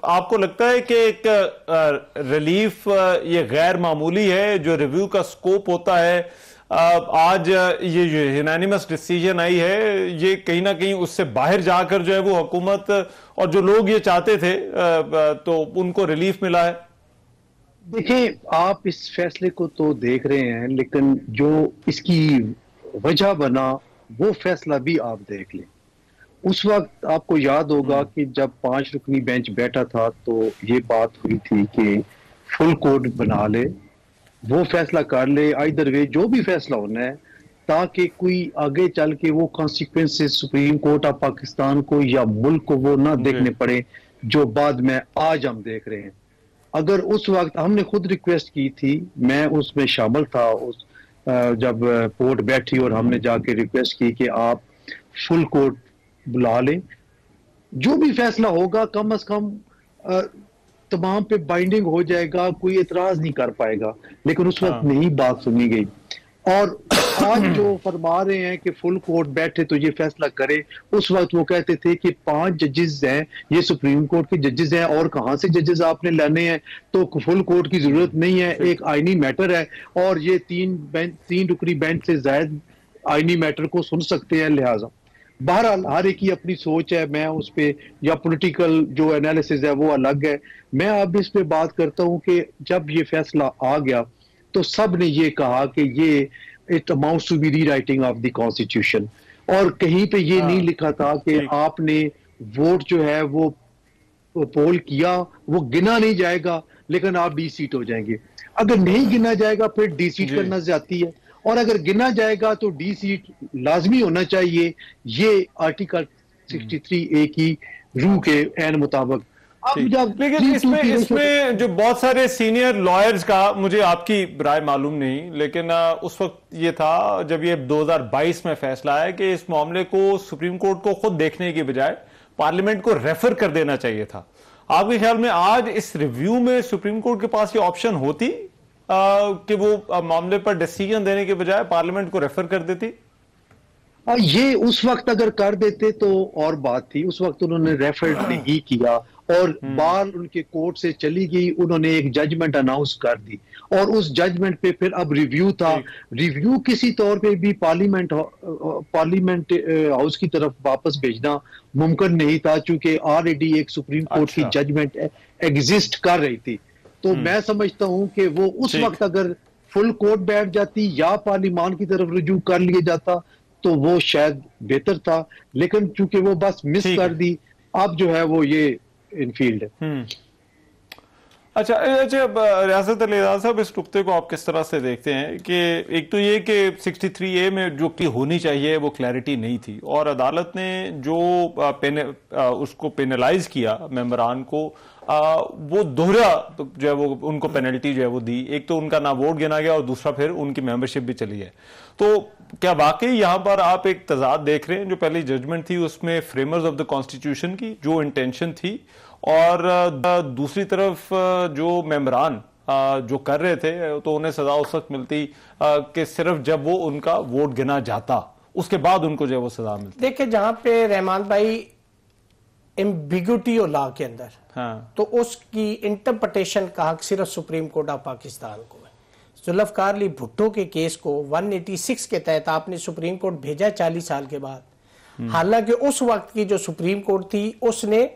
آپ کو لگتا ہے کہ ایک ریلیف یہ غیر معمولی ہے جو ریویو کا سکوپ ہوتا ہے؟ آج یہ جو یونانیمس ڈیسیجن آئی ہے یہ کہیں نہ کہیں اس سے باہر جا کر جو ہے وہ حکومت اور جو لوگ یہ چاہتے تھے تو ان کو ریلیف ملا ہے؟ دیکھیں، آپ اس فیصلے کو تو دیکھ رہے ہیں، لیکن جو اس کی وجہ بنا وہ فیصلہ بھی آپ دیکھ لیں۔ اس وقت آپ کو یاد ہوگا کہ جب 5 رکنی بینچ بیٹھا تھا تو یہ بات ہوئی تھی کہ فل کورٹ بنا لے، وہ فیصلہ کر لے آئیدر وے، جو بھی فیصلہ ہونا ہے، تاکہ کوئی آگے چل کے وہ consequences supreme court of Pakistan کو یا ملک کو وہ نہ دیکھنے پڑے جو بعد میں آج ہم دیکھ رہے ہیں۔ اگر اس وقت ہم نے خود ریکویسٹ کی تھی، میں اس میں شامل تھا جب کورٹ بیٹھی اور ہم نے جا کے ریکویسٹ کی کہ آپ فل کورٹ بلا لیں، جو بھی فیصلہ ہوگا کم از کم تمام پہ بائنڈنگ ہو جائے گا، کوئی اعتراض نہیں کر پائے گا، لیکن اس وقت نہیں بات سنی گئی۔ اور آج جو فرما رہے ہیں کہ فل کورٹ بیٹھے تو یہ فیصلہ کرے، اس وقت وہ کہتے تھے کہ 5 ججز ہیں، یہ سپریم کورٹ کے ججز ہیں، اور کہاں سے ججز آپ نے لانے ہیں، تو فل کورٹ کی ضرورت نہیں ہے، ایک آئینی میٹر ہے، اور یہ 3 رکنی بینچ سے زائد آئینی میٹر کو سن سکتے ہیں۔ لہٰذا بہرحال ہر ایک کی اپنی سوچ ہے، میں اس پہ یا پولیٹیکل جو انالیسز ہے وہ الگ ہے۔ میں اب اس پہ بات کرتا ہوں کہ جب یہ فیصلہ آ گیا تو سب نے یہ کہا کہ یہ it amounts to be rewriting of the constitution, اور کہیں پہ یہ نہیں لکھا تھا کہ آپ نے ووٹ جو ہے وہ پول کیا، وہ گنا نہیں جائے گا لیکن آپ ڈی سیٹ ہو جائیں گے۔ اگر نہیں گنا جائے گا پھر ڈی سیٹ کرنا زیادتی ہے، اور اگر گنا جائے گا تو ڈی سیٹ لازمی ہونا چاہیے، یہ آرٹیکل 63A کی روح کے عین مطابق۔ لیکن اس میں جو بہت سارے سینئر لائرز کا، مجھے آپ کی رائے معلوم نہیں، لیکن اس وقت یہ تھا جب یہ 2022 میں فیصلہ آیا کہ اس معاملے کو سپریم کورٹ کو خود دیکھنے کی بجائے پارلیمنٹ کو ریفر کر دینا چاہیے تھا۔ آپ کے خیال میں آج اس ریویو میں سپریم کورٹ کے پاس یہ آپشن ہوتی کہ وہ معاملے پر ڈیسیجن دینے کے بجائے پارلیمنٹ کو ریفر کر دیتی؟ یہ اس وقت اگر کر دیتے تو اور بات تھی، اس وقت انہوں نے ریفر نہیں کیا، اور بال ان کے کورٹ سے چلی گئی، انہوں نے ایک ججمنٹ اناؤنس کر دی، اور اس ججمنٹ پہ پھر اب ریویو تھا۔ ریویو کسی طور پہ بھی پارلیمنٹ ہاؤس کی طرف واپس بھیجنا ممکن نہیں تھا، چونکہ آلریڈی ایک سپریم کورٹ کی ججمنٹ ایگزسٹ کر رہی تھی۔ تو میں سمجھتا ہوں کہ وہ اس وقت اگر فل کورٹ بیٹھ جاتی یا پارلیمان کی طرف رجوع کر لیا جاتا تو وہ شاید بہتر تھا، لیکن چونکہ وہ بس مس کر دی، اب جو ہے وہ یہ انفیلڈ ہے۔ اچھا ریاست علی اعراض صاحب، اس نقطے کو آپ کس طرح سے دیکھتے ہیں کہ ایک تو یہ کہ 63A میں جو کی ہونی چاہیے وہ کلیئرٹی نہیں تھی، اور عدالت نے جو اس کو پینلائز کیا ممبران کو، وہ دوہرا جو ہے وہ ان کو پینلٹی جو ہے وہ دی، ایک تو ان کا نہ ووٹ گنا گیا اور دوسرا پھر ان کی ممبرشپ بھی چلی ہے۔ تو کیا واقعی یہاں پر آپ ایک تضاد دیکھ رہے ہیں؟ جو پہلی ججمنٹ تھی اس میں فریمرز آف دا کانسٹیٹیوشن کی جو انٹینشن تھی، اور دوسری طرف جو ممبران جو کر رہے تھے تو انہیں سزا اس وقت ملتی کہ صرف جب وہ ان کا ووٹ گنا جاتا، اس کے بعد ان کو جو ہے وہ سزا ملتی۔ دیکھیں جہاں پہ رحمان بھائی ایمبیگوٹی اور لا کے اندر، تو اس کی انٹرپریٹیشن کا حق صرف سپریم کورٹ آف پاکستان کو ہے۔ ذوالفقار علی بھٹو کے کیس کو 186 کے تحت آپ نے سپریم کورٹ بھیجا 40 سال کے بعد، حالانکہ اس وقت کی جو سپریم کورٹ تھی اس نے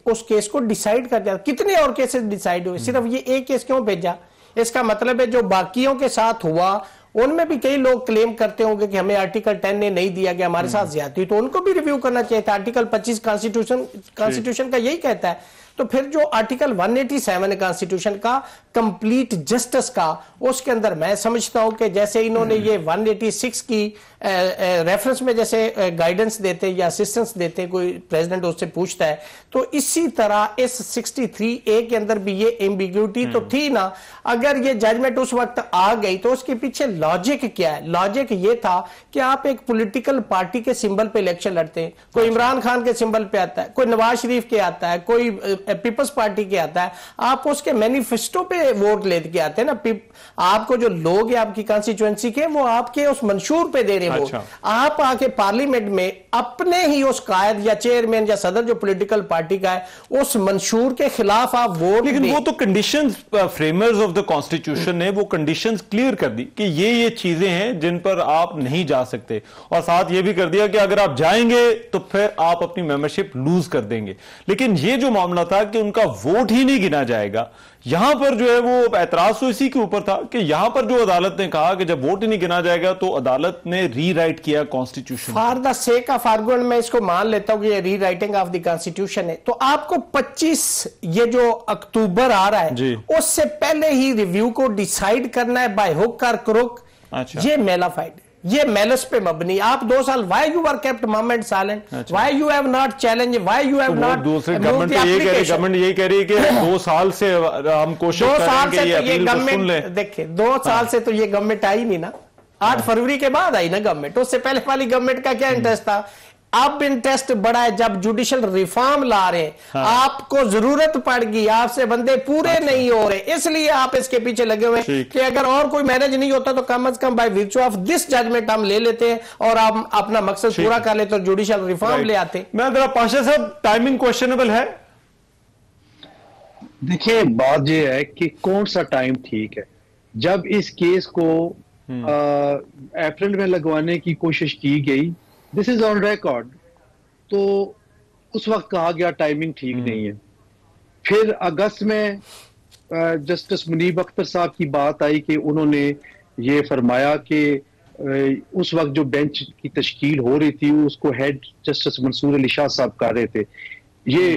اس کیس کو ڈیسائیڈ کر دیا۔ کتنے اور کیسز ڈیسائیڈ ہوئے، صرف یہ ایک کیس کیوں بھیجا؟ اس کا مطلب ہے جو باقیوں کے ساتھ ہوا ان میں بھی کئی لوگ کلیم کرتے ہوں گے کہ ہمیں آرٹیکل 10 نے نہیں دیا گیا، ہمارے ساتھ زیادتی، تو ان کو بھی ریویو کرنا چاہیے تھا۔ آرٹیکل 25 کانسٹیٹیوشن کا یہی کہتا ہے۔ تو پھر جو آرٹیکل 187 کانسٹیٹیوشن کا کمپلیٹ جسٹس کا، اس کے اندر میں سمجھتا ہوں کہ جیسے انہوں نے یہ 186 کی ریفرنس میں جیسے گائیڈنس دیتے یا اسسٹنس دیتے، کوئی پریزیڈنٹ اس سے پوچھتا ہے، تو اسی طرح اس 63A کے اندر بھی یہ ایمبیگوٹی تو تھی نا۔ اگر یہ ججمنٹ اس وقت آ گئی تو اس کے پیچھے لاجک کیا ہے؟ لاجک یہ تھا کہ آپ ایک پولیٹیکل پارٹی کے سمبل پہ الیکشن لڑتے ہیں، کوئی عمران خان کے سمبل پہ آتا ہے، کوئی نواز شریف کے آتا ہے، کوئی پیپلز پارٹی کے آتا ہے، آپ اس کے مینیفیسٹو پہ ووٹ لے کے آتے ہیں نا۔ آپ کو جو لوگ ہیں آپ کی کانسٹیچوئنسی کے، وہ آپ کے اس منشور پہ دے رہے ہیں وہ آپ آ کے پارلیمنٹ میں اپنے ہی اس قائد یا چیئرمین یا صدر جو پولیٹیکل پارٹی کا ہے اس منشور کے خلاف آپ ووٹ دیں. لیکن وہ تو کنڈیشنز فریمرز آف دا کانسٹیٹیوشن نے وہ کنڈیشنز کلیئر کر دی کہ یہ چیزیں ہیں جن پر آپ نہیں جا سکتے, اور ساتھ یہ بھی کر دیا کہ اگر آپ جائیں گے تو پھر آپ اپنی ممبرشپ لوز کر دیں گے. لیکن یہ جو معاملہ تھا کہ ان کا ووٹ ہی نہیں گنا جائے گا, یہاں پر جو ہے وہ اعتراض تو اسی کے اوپر تھا کہ یہاں پر جو عدالت نے کہا کہ جب ووٹ ہی نہیں گنا جائے گا تو عدالت نے ری رائٹ کیا constitution. For the sake of argument میں اس کو مان لیتا ہوں کہ یہ ری رائٹنگ آف دی کانسٹیٹیوشن ہے, تو آپ کو 25 یہ جو اکتوبر آ رہا ہے اس سے پہلے ہی ریویو کو ڈیسائیڈ کرنا ہے بائی ہک اور کروک. یہ میلافائڈ, یہ میلس پہ مبنی. آپ 2 سال why you were kept mum and silent, why you have not challenged, why you have not دوسری گورنمنٹ یہی کہہ رہی ہے کہ 2 سال سے ہم کوشش کر رہے ہیں کہ یہ اپیل کو سن لیں. دیکھیں 2 سال سے تو یہ گورنمنٹ آئی نہیں نا, 8 فروری کے بعد آئی نا گورنمنٹ. اس سے پہلے والی گورنمنٹ کا کیا انٹرسٹ تھا؟ اب انٹرسٹ بڑا ہے جب جوڈیشل ریفارم لا رہے ہیں, آپ کو ضرورت پڑ گئی, آپ سے بندے پورے نہیں ہو رہے, اس لیے آپ اس کے پیچھے لگے ہوئے کہ اگر اور کوئی مینج نہیں ہوتا تو کم از کم بائی ویرچو آف دس ججمنٹ ہم لے لیتے اور ہم اپنا مقصد پورا کر لیتے اور جوڈیشل ریفارم لے آتے. میں ذرا پاشا صاحب ٹائمنگ کوشچنیبل ہے. دیکھیں بات یہ ہے کہ کون سا ٹائم ٹھیک ہے. جب اس کیس کو اپریل میں لگوانے کی کوشش کی گئی, دس از آن ریکارڈ, تو اس وقت کہا گیا ٹائمنگ ٹھیک نہیں ہے. پھر اگست میں جسٹس منیب اختر صاحب کی بات آئی کہ انہوں نے یہ فرمایا کہ اس وقت جو بینچ کی تشکیل ہو رہی تھی اس کو ہیڈ جسٹس منصور علی شاہ صاحب کر رہے تھے. یہ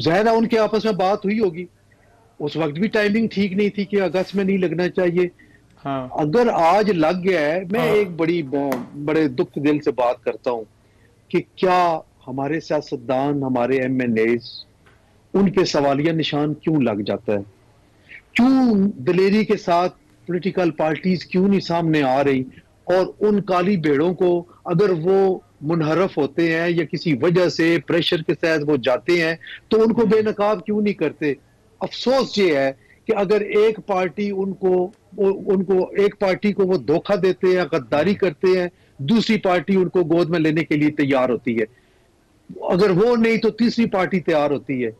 ظاہر ہے ان کے آپس میں بات ہوئی ہوگی, اس وقت بھی ٹائمنگ ٹھیک نہیں تھی کہ اگست میں نہیں لگنا چاہیے. اگر آج لگ گیا ہے, میں ایک بڑے دکھ دل سے بات کرتا ہوں کہ کیا ہمارے سیاستدان, ہمارے ایم این ایز, ان پہ سوالیہ نشان کیوں لگ جاتا ہے؟ کیوں دلیری کے ساتھ پولیٹیکل پارٹیز کیوں نہیں سامنے آ رہی, اور ان کالی بھیڑوں کو اگر وہ منحرف ہوتے ہیں یا کسی وجہ سے پریشر کے تحت وہ جاتے ہیں تو ان کو بے نقاب کیوں نہیں کرتے؟ افسوس یہ ہے کہ اگر ایک پارٹی ایک پارٹی کو وہ دھوکہ دیتے ہیں, غداری کرتے ہیں, دوسری پارٹی ان کو گود میں لینے کے لیے تیار ہوتی ہے. اگر وہ نہیں تو تیسری پارٹی تیار ہوتی ہے.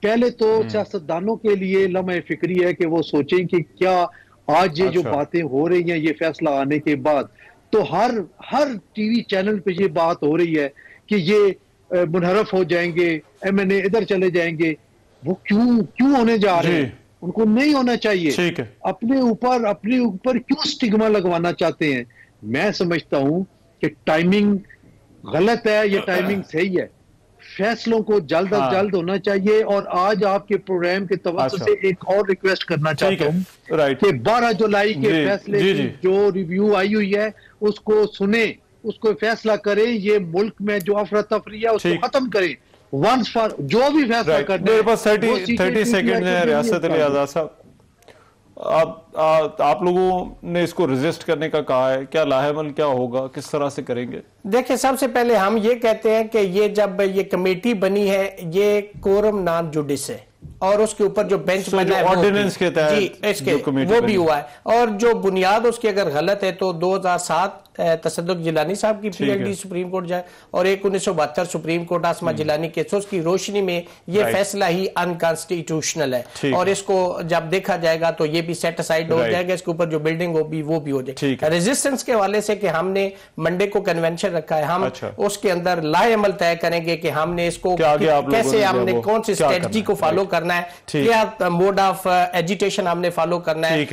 پہلے تو سیاستدانوں کے لیے لمحہ فکری ہے کہ وہ سوچیں کہ کیا آج یہ جو باتیں ہو رہی ہیں یہ فیصلہ آنے کے بعد, تو ہر ٹی وی چینل پہ یہ بات ہو رہی ہے کہ یہ منحرف ہو جائیں گے, ایم این اے ادھر چلے جائیں گے. وہ کیوں ہونے جا رہے ہیں؟ ان کو نہیں ہونا چاہیے. اپنے اوپر کیوں سٹگما لگوانا چاہتے ہیں؟ میں سمجھتا ہوں کہ ٹائمنگ غلط ہے, یہ ٹائمنگ صحیح ہے. فیصلوں کو جلد از جلد ہونا چاہیے. اور آج آپ کے پروگرام کے توسط سے ایک اور ریکویسٹ کرنا چاہتا ہوں کہ 12 جولائی کے فیصلے کی جو ریویو آئی ہوئی ہے اس کو سنیں, اس کو فیصلہ کریں. یہ ملک میں جو افراتفری ہے اس کو ختم کریں. ونس فار جو بھی فیصلہ کرنا ہے. میرے پاس 30 سیکنڈ ہے. ریاست علی آزاد صاحب, آپ لوگوں نے اس کو ریزسٹ کرنے کا کہا ہے, کیا لاہ عمل کیا ہوگا, کس طرح سے کریں گے؟ دیکھیں سب سے پہلے ہم یہ کہتے ہیں کہ یہ جب یہ کمیٹی بنی ہے یہ کورم نان جوڈس ہے, اور اس کے اوپر جو بینچ بنا ہے آرڈیننس کے تحت وہ بھی ہوا ہے. اور جو بنیاد اس کی اگر غلط ہے تو 2007 تصدق جیلانی صاحب کی P L D supreme court جائے, اور ایک 1972 سپریم کورٹ آسما جیلانی کے, اس کی روشنی میں یہ فیصلہ ہی انکانسٹیٹیوشنل ہے. اور اس کو جب دیکھا جائے گا تو یہ بھی سیٹ اسائیڈ ہو جائے گا, اس کے اوپر جو بلڈنگ وہ بھی ہو جائے گا. ریزسٹنس کے حوالے سے کہ ہم نے منڈے کو کنونشن رکھا ہے, ہم اس کے اندر لائے عمل طے کریں گے کہ ہم نے اس کو کیسے, ہم نے کون سی اسٹریٹجی کو فالو کرنا ہے, کیا موڈ آف ایجیٹیشن ہم نے فالو کرنا ہے.